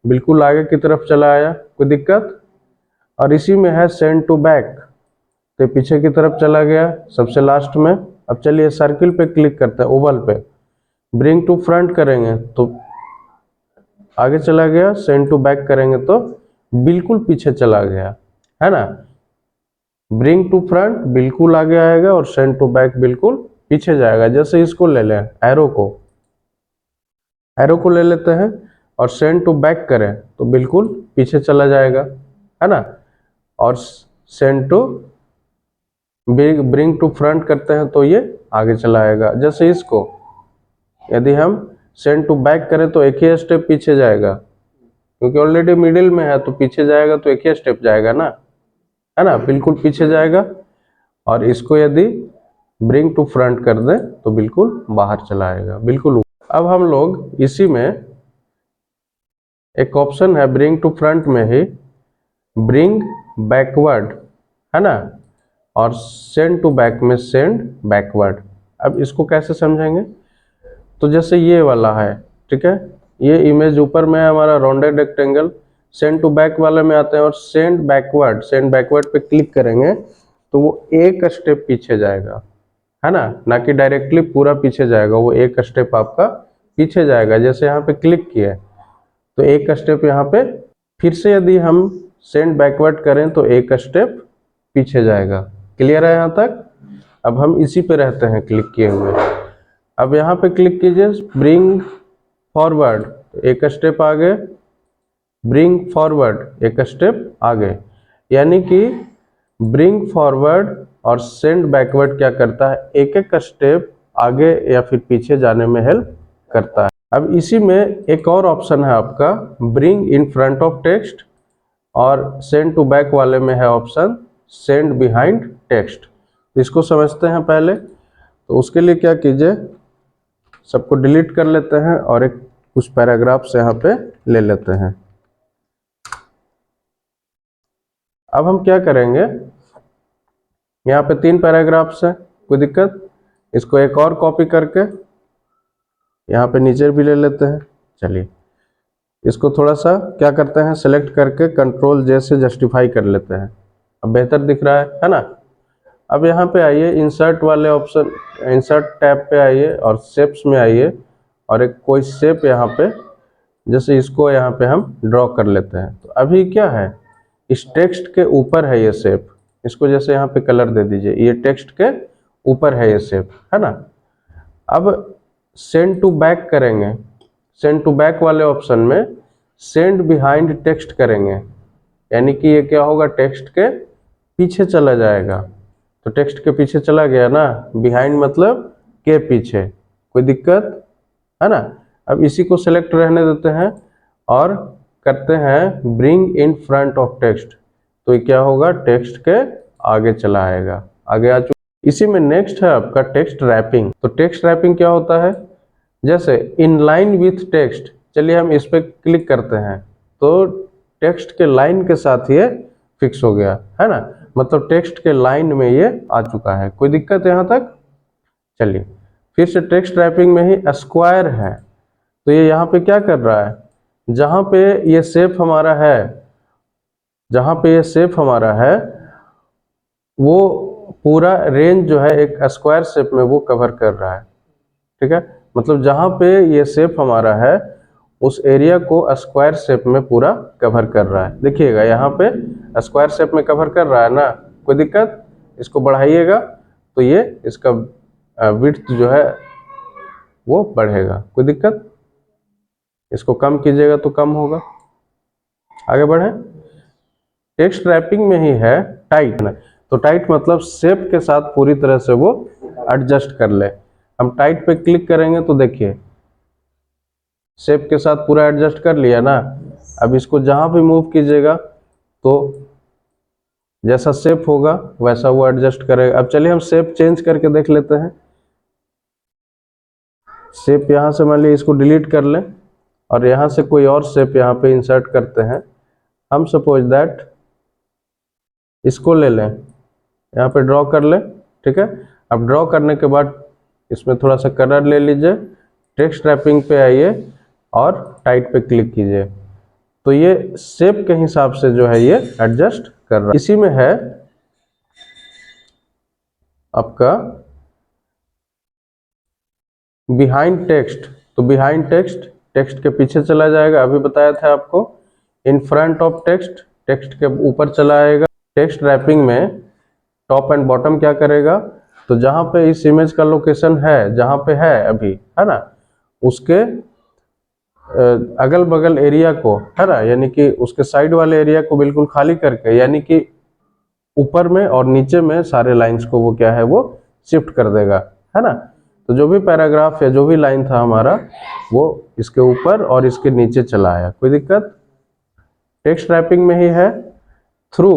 बिल्कुल आगे की तरफ चला आया, कोई दिक्कत। और इसी में है सेंड टू बैक, तो पीछे की तरफ चला गया सबसे लास्ट में। अब चलिए सर्किल पे क्लिक करते हैं, ओवल पे, ब्रिंग टू फ्रंट करेंगे तो आगे चला गया, सेंड टू बैक करेंगे तो बिल्कुल पीछे चला गया, है ना। ब्रिंग टू फ्रंट बिल्कुल आगे आएगा और सेंड टू बैक बिल्कुल पीछे जाएगा। जैसे इसको ले लें, एरो को ले लेते हैं और सेंड टू बैक करें तो बिल्कुल पीछे चला जाएगा, है ना। और send to bring to front करते हैं तो ये आगे चला आएगा। जैसे इसको यदि हम सेंड टू बैक करें तो एक ही स्टेप पीछे जाएगा, क्योंकि ऑलरेडी मिडिल में है तो पीछे जाएगा तो एक ही स्टेप जाएगा ना, है ना, बिल्कुल पीछे जाएगा। और इसको यदि ब्रिंग टू फ्रंट कर दें तो बिल्कुल बाहर चला आएगा, बिल्कुल। अब हम लोग इसी में एक ऑप्शन है ब्रिंग टू फ्रंट में ही ब्रिंग बैकवर्ड, है ना, और सेंड टू बैक में सेंड बैकवर्ड। अब इसको कैसे समझेंगे, तो जैसे ये वाला है, ठीक है, ये इमेज ऊपर में है हमारा rounded rectangle, send to back वाले में आते हैं और सेंड बैकवर्ड पे क्लिक करेंगे तो वो एक स्टेप पीछे जाएगा, है ना कि डायरेक्टली पूरा पीछे जाएगा, वो एक स्टेप आपका पीछे जाएगा। जैसे यहाँ पे क्लिक किए तो एक स्टेप यहाँ पे, फिर से यदि हम सेंड बैकवर्ड करें तो एक स्टेप पीछे जाएगा। क्लियर है यहाँ तक। अब हम इसी पे रहते हैं क्लिक किए हुए। अब यहाँ पे क्लिक कीजिए, ब्रिंग फॉरवर्ड, एक स्टेप आगे, ब्रिंग फॉरवर्ड एक स्टेप आगे। यानी कि ब्रिंग फॉरवर्ड और सेंड बैकवर्ड क्या करता है, एक एक स्टेप आगे या फिर पीछे जाने में हेल्प करता है। अब इसी में एक और ऑप्शन है आपका bring in front of text, और सेंड टू बैक वाले में है ऑप्शन सेंड बिहाइंड टेक्स्ट। इसको समझते हैं पहले। तो उसके लिए क्या कीजिए, सबको डिलीट कर लेते हैं और एक कुछ पैराग्राफ्स यहाँ पे ले लेते हैं। अब हम क्या करेंगे, यहाँ पे 3 पैराग्राफ्स हैं, कोई दिक्कत। इसको एक और कॉपी करके यहाँ पे नीचे भी ले लेते हैं। चलिए इसको थोड़ा सा क्या करते हैं, सेलेक्ट करके कंट्रोल जे से जस्टिफाई कर लेते हैं। अब बेहतर दिख रहा है ना। अब यहाँ पे आइए, इंसर्ट वाले ऑप्शन, इंसर्ट टैब पे आइए और शेप्स में आइए, और एक कोई शेप यहाँ पे, जैसे इसको यहाँ पे हम ड्रॉ कर लेते हैं। तो अभी क्या है, इस टेक्स्ट के ऊपर है ये शेप, इसको जैसे यहाँ पे कलर दे दीजिए, ये टेक्स्ट के ऊपर है ये शेप, है ना। अब सेंड टू बैक करेंगे, सेंड टू बैक वाले ऑप्शन में सेंड बिहाइंड टेक्स्ट करेंगे, यानी कि ये क्या होगा, टेक्स्ट के पीछे चला जाएगा। तो टेक्स्ट के पीछे चला गया ना, बिहाइंड मतलब के पीछे, कोई दिक्कत है ना। अब इसी को सेलेक्ट रहने देते हैं और करते हैं bring in front of text, तो ये क्या होगा, टेक्स्ट के आगे चला आएगा, आगे आ चुका। इसी में नेक्स्ट है आपका टेक्स्ट रैपिंग। तो टेक्स्ट रैपिंग क्या होता है, जैसे इन लाइन विथ टेक्स्ट, चलिए हम इस पर क्लिक करते हैं तो टेक्स्ट के लाइन के साथ ये फिक्स हो गया है ना, मतलब टेक्स्ट के लाइन में ये आ चुका है। कोई दिक्कत यहाँ तक? चलिए फिर से टेक्स्ट रैपिंग में ही स्क्वायर है, तो ये यहाँ पे क्या कर रहा है, जहाँ पे ये शेप हमारा है, जहाँ पे ये शेप हमारा है वो पूरा रेंज जो है एक स्क्वायर शेप में वो कवर कर रहा है, ठीक है। मतलब जहाँ पे ये शेप हमारा है उस एरिया को स्क्वायर शेप में पूरा कवर कर रहा है। देखिएगा यहाँ पे स्क्वायर शेप में कवर कर रहा है ना, कोई दिक्कत? इसको बढ़ाइएगा तो ये इसका विड्थ जो है वो बढ़ेगा, कोई दिक्कत? इसको कम कीजिएगा तो कम होगा। आगे बढ़े, टेक्स्ट रैपिंग में ही है टाइट, तो टाइट मतलब शेप के साथ पूरी तरह से वो एडजस्ट कर ले। हम टाइट पे क्लिक करेंगे तो देखिए शेप के साथ पूरा एडजस्ट कर लिया ना। अब इसको जहां भी मूव कीजिएगा तो जैसा शेप होगा वैसा वो एडजस्ट करेगा। अब चलिए हम शेप चेंज करके देख लेते हैं। शेप यहाँ से मान लीजिए इसको डिलीट कर लें और यहाँ से कोई और शेप यहाँ पे इंसर्ट करते हैं। हम सपोज दैट इसको ले लें, यहाँ पे ड्रॉ कर लें, ठीक है। अब ड्रॉ करने के बाद इसमें थोड़ा सा कलर ले लीजिए, टेक्स्ट रैपिंग पे आइए और टाइट पे क्लिक कीजिए, तो ये शेप के हिसाब से जो है ये एडजस्ट कर रहा है। इसी में है आपका बिहाइंड टेक्स्ट, तो बिहाइंड टेक्स्ट टेक्स्ट के पीछे चला जाएगा, अभी बताया था आपको। In front of text text के ऊपर चला आएगा। टेक्स्ट रैपिंग में टॉप एंड बॉटम क्या करेगा, तो जहां पे इस इमेज का लोकेशन है, जहां पे है अभी, है ना, उसके अगल बगल एरिया को, है ना, यानी कि उसके साइड वाले एरिया को बिल्कुल खाली करके, यानी कि ऊपर में और नीचे में सारे लाइंस को वो क्या है, वो शिफ्ट कर देगा, है ना। तो जो भी पैराग्राफ या जो भी लाइन था हमारा वो इसके ऊपर और इसके नीचे चला आया, कोई दिक्कत? टेक्स्ट रैपिंग में ही है थ्रू।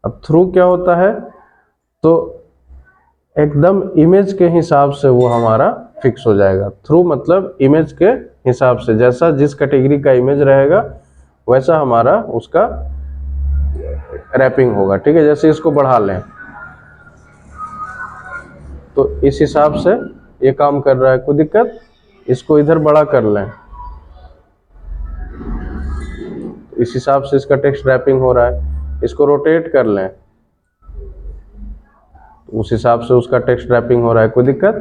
अब थ्रू क्या होता है, तो एकदम इमेज के हिसाब से वो हमारा फिक्स हो जाएगा। थ्रू मतलब इमेज के हिसाब से, जैसा जिस कैटेगरी का इमेज रहेगा वैसा हमारा उसका रैपिंग होगा, ठीक है। जैसे इसको बढ़ा लें तो इस हिसाब से ये काम कर रहा है, कोई दिक्कत? इसको इधर बड़ा कर लें, इस हिसाब से इसका टेक्स्ट रैपिंग हो रहा है। इसको रोटेट कर लें, उस हिसाब से उसका टेक्स्ट रैपिंग हो रहा है, कोई दिक्कत?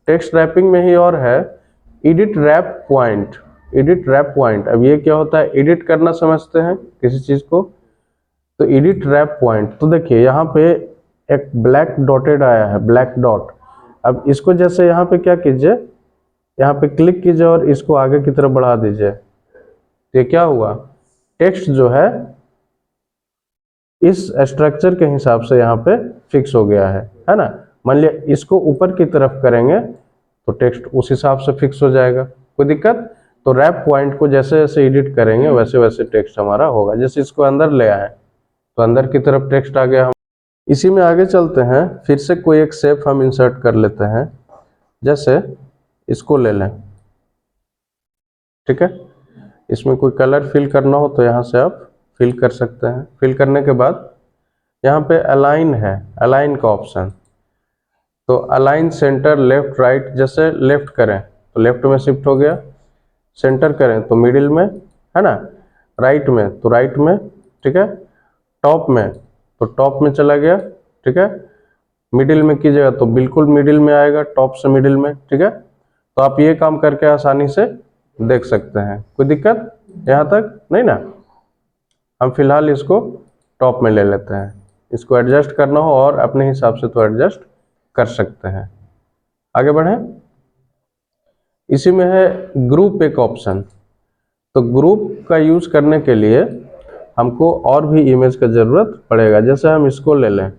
टेक्स्ट रैपिंग में ही और है edit wrap point. Edit wrap point, अब ये क्या होता है, एडिट करना समझते हैं किसी चीज को, तो एडिट रैप पॉइंट। तो देखिए यहाँ पे एक ब्लैक डॉटेड आया है, ब्लैक डॉट। अब इसको जैसे यहाँ पे क्या कीजिए, यहाँ पे क्लिक कीजिए और इसको आगे की तरफ बढ़ा दीजिए, तो ये क्या हुआ, टेक्स्ट जो है इस स्ट्रक्चर के हिसाब से यहाँ पे फिक्स हो गया है ना। मान लिया इसको ऊपर की तरफ करेंगे तो टेक्स्ट उस हिसाब से फिक्स हो जाएगा, कोई दिक्कत? तो रैप पॉइंट को जैसे जैसे एडिट करेंगे वैसे वैसे टेक्स्ट हमारा होगा। जैसे इसको अंदर ले आए तो अंदर की तरफ टेक्स्ट आ गया। हम इसी में आगे चलते हैं, फिर से कोई एक शेप हम इंसर्ट कर लेते हैं, जैसे इसको ले लें, ठीक है। इसमें कोई कलर फिल करना हो तो यहाँ से आप फिल कर सकते हैं। फिल करने के बाद यहाँ पे अलाइन है, अलाइन का ऑप्शन, तो अलाइन सेंटर लेफ्ट राइट, जैसे लेफ्ट करें तो लेफ्ट में शिफ्ट हो गया, सेंटर करें तो मिडिल में, है ना, राइट में तो राइट में, ठीक है, टॉप में तो टॉप में चला गया, ठीक है, मिडिल में कीजिएगा तो बिल्कुल मिडिल में आएगा, टॉप से मिडिल में, ठीक है। तो आप ये काम करके आसानी से देख सकते हैं, कोई दिक्कत यहाँ तक नहीं ना। हम फिलहाल इसको टॉप में ले लेते हैं, इसको एडजस्ट करना हो और अपने हिसाब से तो एडजस्ट कर सकते हैं। आगे बढ़ें, इसी में है ग्रुप एक ऑप्शन, तो ग्रुप का यूज करने के लिए हमको और भी इमेज का जरूरत पड़ेगा। जैसे हम इसको ले लें,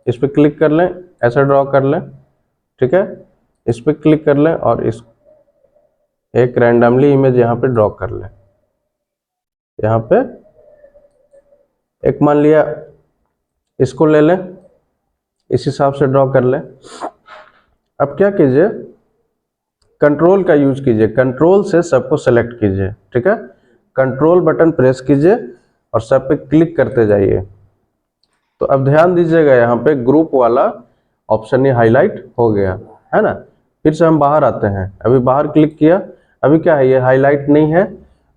इस पर क्लिक कर लें, ऐसा ड्रॉ कर लें, ठीक है। इस पर क्लिक कर लें और इस एक रैंडमली इमेज यहाँ पे ड्रॉ कर लें। यहाँ पे एक मान लिया इसको ले लें, इस हिसाब से ड्रॉ कर लें। अब क्या कीजिए, कंट्रोल का यूज कीजिए, कंट्रोल से सबको सेलेक्ट कीजिए, ठीक है। कंट्रोल बटन प्रेस कीजिए और सब पे क्लिक करते जाइए। तो अब ध्यान दीजिएगा, यहाँ पे ग्रुप वाला ऑप्शन ही हाईलाइट हो गया है ना। फिर से हम बाहर आते हैं, अभी बाहर क्लिक किया, अभी क्या है, ये हाईलाइट नहीं है।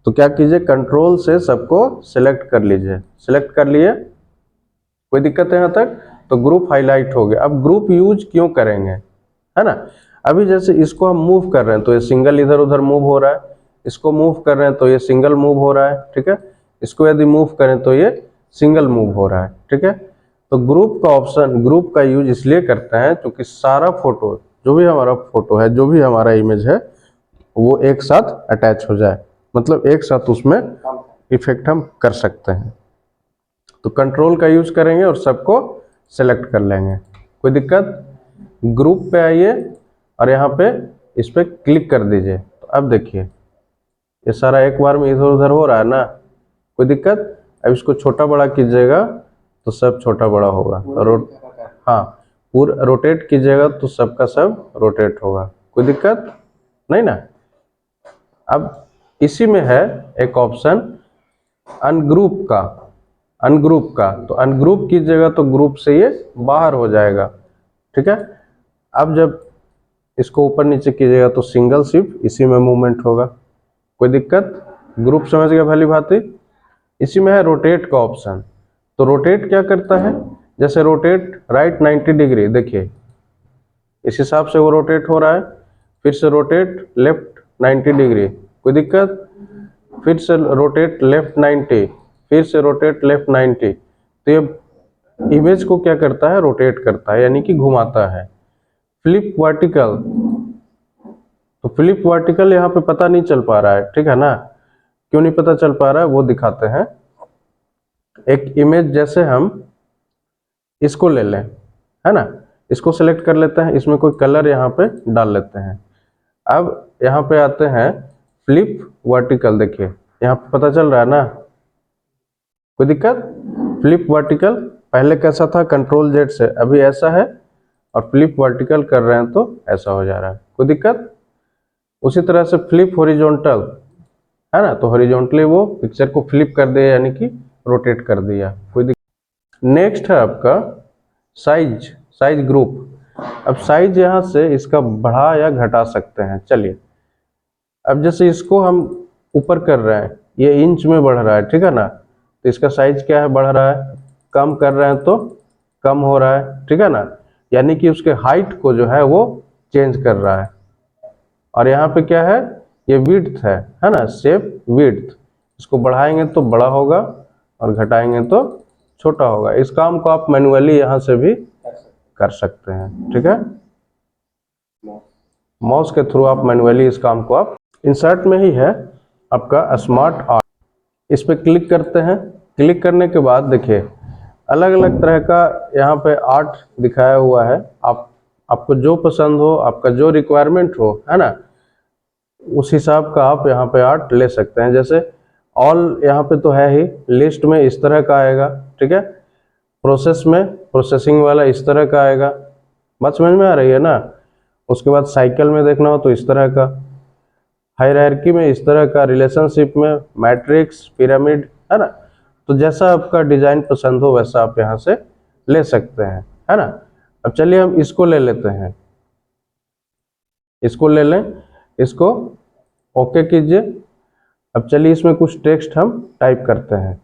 तो क्या कीजिए, कंट्रोल से सबको सिलेक्ट कर लीजिए। सिलेक्ट कर लिए, कोई दिक्कत है यहाँ तक? तो ग्रुप हाईलाइट हो गया। अब ग्रुप यूज क्यों करेंगे, है ना। अभी जैसे इसको हम मूव कर रहे हैं तो ये सिंगल इधर उधर मूव हो रहा है, इसको मूव कर रहे हैं तो ये सिंगल मूव हो रहा है, ठीक है। इसको यदि मूव करें तो ये सिंगल मूव हो रहा है, ठीक है। तो ग्रुप का ऑप्शन, ग्रुप का यूज इसलिए करते हैं क्योंकि सारा फोटो, जो भी हमारा फोटो है, जो भी हमारा इमेज है, वो एक साथ अटैच हो जाए, मतलब एक साथ उसमें इफेक्ट हम कर सकते हैं। तो कंट्रोल का यूज करेंगे और सबको सेलेक्ट कर लेंगे, कोई दिक्कत? ग्रुप पे आइए और यहाँ पे इस पे क्लिक कर दीजिए। तो अब देखिए ये सारा एक बार में इधर उधर हो रहा है ना, कोई दिक्कत? अब इसको छोटा बड़ा कीजिएगा तो सब छोटा बड़ा होगा। हाँ, पूरा रोटेट कीजिएगा तो सबका सब रोटेट होगा, कोई दिक्कत नहीं ना। अब इसी में है एक ऑप्शन अनग्रुप का, अनग्रुप का। तो अनग्रुप कीजिएगा तो ग्रुप से ये बाहर हो जाएगा, ठीक है। अब जब इसको ऊपर नीचे कीजिएगा तो सिंगल सिर्फ इसी में मूवमेंट होगा, कोई दिक्कत? ग्रुप समझ गया भली भांति। इसी में है रोटेट का ऑप्शन। तो रोटेट क्या करता है, जैसे रोटेट राइट 90 डिग्री, देखिए इस हिसाब से वो रोटेट हो रहा है। फिर से रोटेट लेफ्ट 90 डिग्री, कोई दिक्कत? फिर से रोटेट लेफ्ट 90, फिर से रोटेट लेफ्ट 90। तो ये इमेज को क्या करता है, रोटेट करता है, यानी कि घुमाता है। फ्लिप वर्टिकल, तो फ्लिप वर्टिकल यहाँ पे पता नहीं चल पा रहा है, ठीक है ना। क्यों नहीं पता चल पा रहा है वो दिखाते हैं। एक इमेज जैसे हम इसको ले लें, है ना, इसको सेलेक्ट कर लेते हैं, इसमें कोई कलर यहाँ पे डाल लेते हैं। अब यहाँ पे आते हैं फ्लिप वर्टिकल, देखिए यहाँ पे पता चल रहा है ना, कोई दिक्कत? फ्लिप वर्टिकल पहले कैसा था, कंट्रोल जेड से, अभी ऐसा है, और फ्लिप वर्टिकल कर रहे हैं तो ऐसा हो जा रहा है, कोई दिक्कत? उसी तरह से फ्लिप हॉरिजॉन्टल है ना, तो हॉरिजॉन्टली वो पिक्चर को फ्लिप कर दिया, यानी कि रोटेट कर दिया, कोई दिक्कत? नेक्स्ट है आपका साइज, साइज ग्रुप। अब साइज यहाँ से इसका बढ़ा या घटा सकते हैं। चलिए, अब जैसे इसको हम ऊपर कर रहे हैं, ये इंच में बढ़ रहा है, ठीक है ना, तो इसका साइज क्या है, बढ़ रहा है। कम कर रहे हैं तो कम हो रहा है, ठीक है ना, यानी कि उसके हाइट को जो है वो चेंज कर रहा है। और यहाँ पे क्या है, ये विड्थ है ना, शेप विड्थ। इसको बढ़ाएंगे तो बड़ा होगा और घटाएंगे तो छोटा होगा। इस काम को आप मैन्युअली यहाँ से भी कर सकते हैं, ठीक है। माउस के थ्रू आप मैन्युअली इस काम को आप, इंसर्ट में ही है आपका स्मार्ट आर्ट, इस पे क्लिक करते हैं। क्लिक करने के बाद देखिए अलग अलग तरह का यहाँ पे आर्ट दिखाया हुआ है। आपको जो पसंद हो, आपका जो रिक्वायरमेंट हो, है ना, उस हिसाब का आप यहाँ पे आर्ट ले सकते हैं। जैसे ऑल यहाँ पे तो है ही, लिस्ट में इस तरह का आएगा, ठीक है। प्रोसेस में प्रोसेसिंग वाला इस तरह का आएगा, बात समझ में आ रही है ना। उसके बाद साइकिल में देखना हो तो इस तरह का, हायरार्की में इस तरह का, रिलेशनशिप में मैट्रिक्स, पिरामिड, है ना। तो जैसा आपका डिजाइन पसंद हो वैसा आप यहाँ से ले सकते हैं, है ना। अब चलिए हम इसको ले लेते हैं, इसको ले लें, इसको ओके कीजिए। अब चलिए इसमें कुछ टेक्स्ट हम टाइप करते हैं।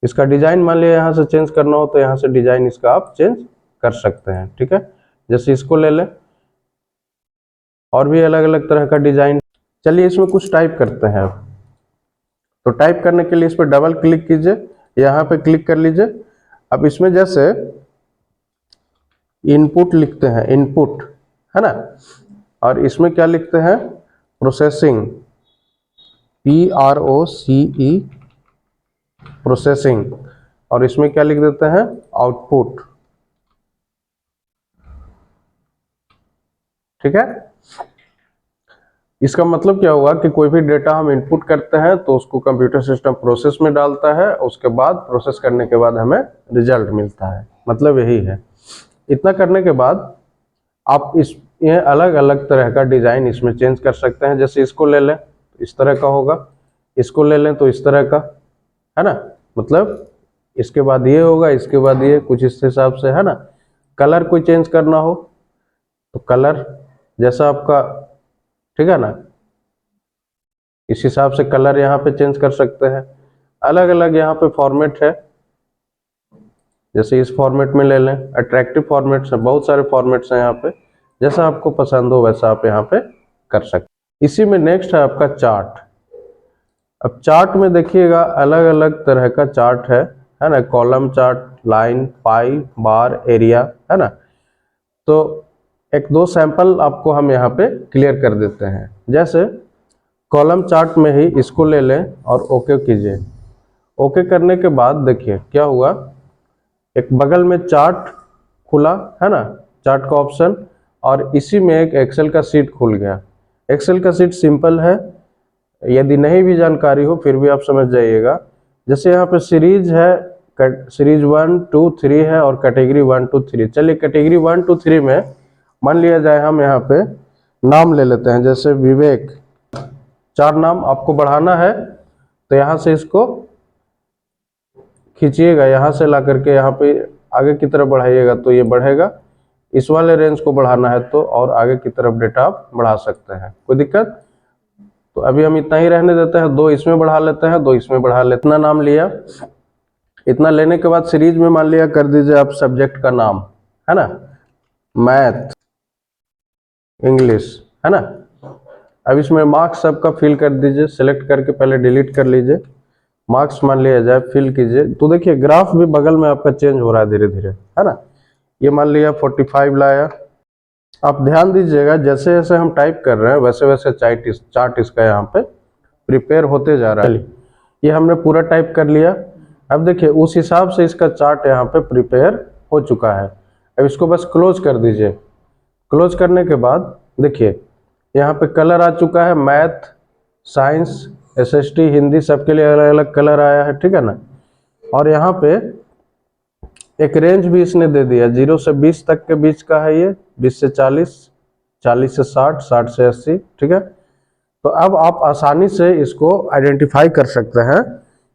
इसका डिजाइन मान लिया यहाँ से चेंज करना हो तो यहाँ से डिजाइन इसका आप चेंज कर सकते हैं, ठीक है। जैसे इसको ले लें, और भी अलग अलग तरह का डिजाइन। चलिए इसमें कुछ टाइप करते हैं। तो टाइप करने के लिए इस पर डबल क्लिक कीजिए, यहाँ पे क्लिक कर लीजिए। अब इसमें जैसे इनपुट लिखते हैं, इनपुट, है ना, और इसमें क्या लिखते हैं, प्रोसेसिंग, PROCE प्रोसेसिंग, और इसमें क्या लिख देते हैं, आउटपुट। ठीक है, इसका मतलब क्या हुआ कि कोई भी डेटा हम इनपुट करते हैं तो उसको कंप्यूटर सिस्टम प्रोसेस में डालता है, उसके बाद प्रोसेस करने के बाद हमें रिजल्ट मिलता है, मतलब यही है। इतना करने के बाद आप ये अलग अलग तरह का डिजाइन इसमें चेंज कर सकते हैं। जैसे इसको ले लें तो इस तरह का होगा, इसको ले लें तो इस तरह का, है ना, मतलब इसके बाद ये होगा, इसके बाद ये, कुछ इस हिसाब से, है ना। कलर कोई चेंज करना हो तो कलर जैसा आपका, ठीक है ना, इस हिसाब से कलर यहाँ पे चेंज कर सकते हैं। अलग अलग यहाँ पे फॉर्मेट है, जैसे इस फॉर्मेट में ले लें, अट्रैक्टिव फॉर्मेट्स हैं, बहुत सारे फॉर्मेट्स हैं यहाँ पे, जैसा आपको पसंद हो वैसा आप यहाँ पे कर सकते हैं। इसी में नेक्स्ट है आपका चार्ट। अब चार्ट में देखिएगा अलग अलग तरह का चार्ट है ना, कॉलम चार्ट, लाइन, पाई, बार, एरिया, है ना। तो एक दो सैंपल आपको हम यहाँ पे क्लियर कर देते हैं। जैसे कॉलम चार्ट में ही इसको ले लें और ओके कीजिए। ओके करने के बाद देखिए क्या हुआ, एक बगल में चार्ट खुला, है ना, चार्ट का ऑप्शन, और इसी में एक एक्सेल का सीट खुल गया। एक्सेल का सीट सिंपल है, यदि नहीं भी जानकारी हो फिर भी आप समझ जाइएगा। जैसे यहाँ पे सीरीज है, सीरीज 1 2 3 है, और कैटेगरी 1 2 3। चलिए कैटेगरी 1 2 3 में मान लिया जाए हम यहाँ पे नाम ले लेते हैं, जैसे विवेक। 4 नाम आपको बढ़ाना है तो यहाँ से इसको खींचिएगा, यहाँ से ला करके यहाँ पे आगे की तरफ बढ़ाइएगा तो ये बढ़ेगा। इस वाले रेंज को बढ़ाना है तो और आगे की तरफ डेटा आप बढ़ा सकते हैं, कोई दिक्कत। तो अभी हम इतना ही रहने देते हैं, 2 इसमें बढ़ा लेते हैं, 2 इसमें बढ़ा लेते हैं। इतना नाम लिया, इतना लेने के बाद सीरीज में मान लिया कर दीजिए आप सब्जेक्ट का नाम, है ना, मैथ, इंग्लिश, है ना। अब इसमें मार्क्स सबका फिल कर दीजिए, सेलेक्ट करके पहले डिलीट कर लीजिए, मार्क्स मान लिया जाए, फिल कीजिए। तो देखिए ग्राफ भी बगल में आपका चेंज हो रहा है धीरे धीरे, है ना। ये मान लिया 45 लाया। आप ध्यान दीजिएगा जैसे जैसे हम टाइप कर रहे हैं वैसे वैसे चार्ट इसका यहाँ पे प्रिपेयर होते जा रहा है। ये हमने पूरा टाइप कर लिया। अब देखिए उस हिसाब से इसका चार्ट यहाँ पे प्रिपेयर हो चुका है। अब इसको बस क्लोज कर दीजिए। क्लोज करने के बाद देखिए यहाँ पे कलर आ चुका है, मैथ, साइंस, एसएसटी, हिंदी, सबके लिए अलग अलग कलर आया है, ठीक है ना। और यहाँ पे एक रेंज भी इसने दे दिया, 0 से 20 तक के बीच का है ये, 20 से 40, 40 से 60, 60 से 80, ठीक है। तो अब आप आसानी से इसको आइडेंटिफाई कर सकते हैं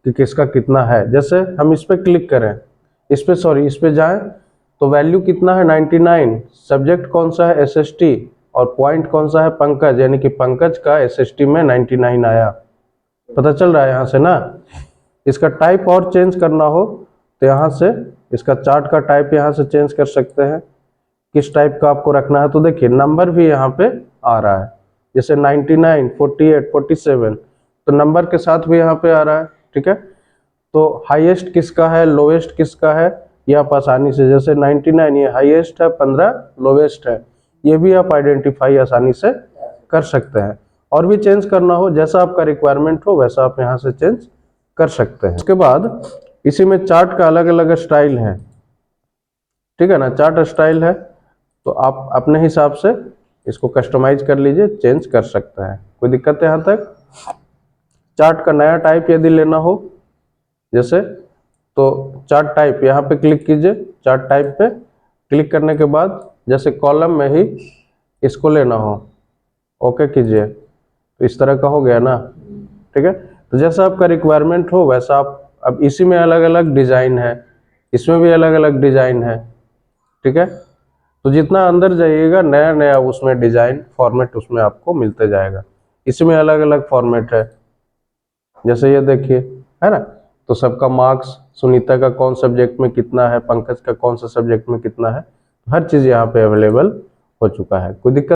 कि किसका कितना है। जैसे हम इस पर क्लिक करें, इस पे जाएं तो वैल्यू कितना है 99, सब्जेक्ट कौन सा है एसएसटी, और पॉइंट कौन सा है पंकज, यानी कि पंकज का एसएसटी में 99 आया। पता चल रहा है यहाँ से ना। इसका टाइप और चेंज करना हो तो यहाँ से इसका चार्ट का टाइप यहाँ से चेंज कर सकते हैं, किस टाइप का आपको रखना है। तो देखिए नंबर भी यहाँ पे आ रहा है, जैसे 99, 48, 47, तो नंबर के साथ भी यहाँ पे आ रहा है, ठीक है। तो हाईएस्ट किसका है, लोवेस्ट किसका है, ये आप आसानी से, जैसे 99 ये हाईएस्ट है, 15 लोवेस्ट है, ये भी आप आइडेंटिफाई आसानी से कर सकते हैं। और भी चेंज करना हो, जैसा आपका रिक्वायरमेंट हो वैसा आप यहाँ से चेंज कर सकते हैं। उसके बाद इसी में चार्ट का अलग अलग स्टाइल है, ठीक है ना, चार्ट स्टाइल है, तो आप अपने हिसाब से इसको कस्टमाइज कर लीजिए, चेंज कर सकते हैं, कोई दिक्कत है यहाँ तक। चार्ट का नया टाइप यदि लेना हो जैसे, तो चार्ट टाइप यहाँ पे क्लिक कीजिए, चार्ट टाइप पे क्लिक करने के बाद जैसे कॉलम में ही इसको लेना हो, ओके कीजिए, तो इस तरह का हो गया ना, ठीक है। तो जैसा आपका रिक्वायरमेंट हो वैसा आप, अब इसी में अलग अलग डिजाइन है, इसमें भी अलग अलग डिजाइन है, ठीक है। तो जितना अंदर जाइएगा नया नया उसमें डिजाइन फॉर्मेट उसमें आपको मिलते जाएगा। इसमें अलग अलग फॉर्मेट है, जैसे ये देखिए, है ना। तो सबका मार्क्स, सुनीता का कौन सब्जेक्ट में कितना है, पंकज का कौन सा सब्जेक्ट में कितना है, हर चीज यहाँ पे अवेलेबल हो चुका है, कोई दिक्कत